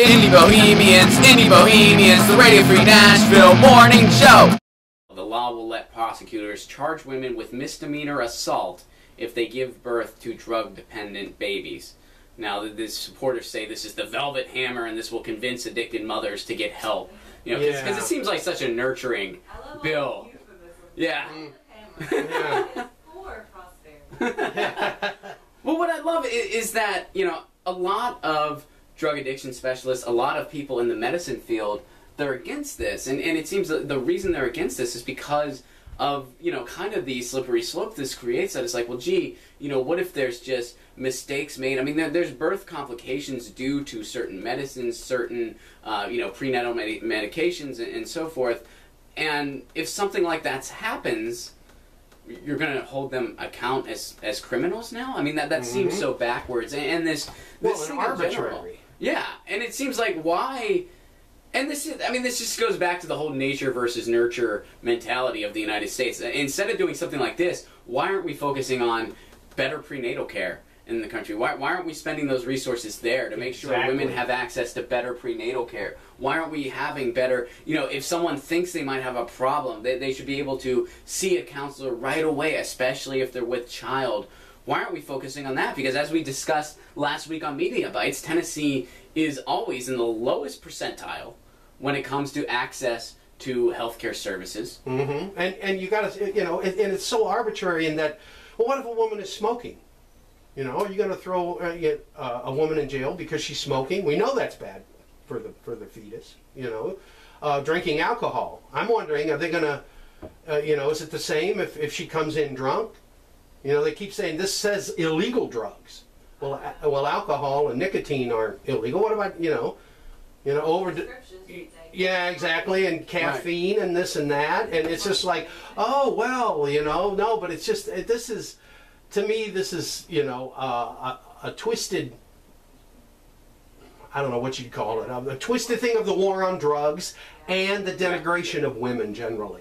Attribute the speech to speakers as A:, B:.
A: Indie Bohemians, the Radio Free Nashville morning show. The law will let prosecutors charge women with misdemeanor assault if they give birth to drug-dependent babies. Now, the supporters say this is the velvet hammer and this will convince addicted mothers to get help. You know, because it seems like such a nurturing bill. Yeah.
B: Yeah. For prosperity.
A: Well, what I love is that, you know, a lot of drug addiction specialists, a lot of people in the medicine field, they're against this. And it seems that the reason they're against this is because of, you know, kind of the slippery slope this creates. That it's like, well, gee, you know, what if there's just mistakes made? I mean, there's birth complications due to certain medicines, certain, you know, prenatal medications and so forth. And if something like that happens, you're going to hold them account as criminals now? I mean, that seems so backwards. And this thing
C: arbitrary.
A: in general. Yeah, and it seems like why... And this is, I mean, this just goes back to the whole nature versus nurture mentality of the United States. Instead of doing something like this, why aren't we focusing on better prenatal care in the country? Why aren't we spending those resources there to make sure women have access to better prenatal care? Why aren't we having better, you know, if someone thinks they might have a problem, they should be able to see a counselor right away, especially if they're with child. Why aren't we focusing on that? Because as we discussed last week on Media Bites, Tennessee is always in the lowest percentile when it comes to access to healthcare services.
C: And you got to, you know, and it's so arbitrary in that, well, what if a woman is smoking? You know, are you going to throw a woman in jail because she's smoking? We know that's bad for the fetus. You know, drinking alcohol. I'm wondering, are they going to, you know, is it the same if she comes in drunk? You know, they keep saying this says illegal drugs. Well, alcohol and nicotine aren't illegal. What about, you know, yeah, exactly, and caffeine and this and that, and it's just like, oh well, you know, no, but it's just this is, to me, this is, you know, a twisted, I don't know what you'd call it, a twisted thing of the war on drugs and the denigration of women generally.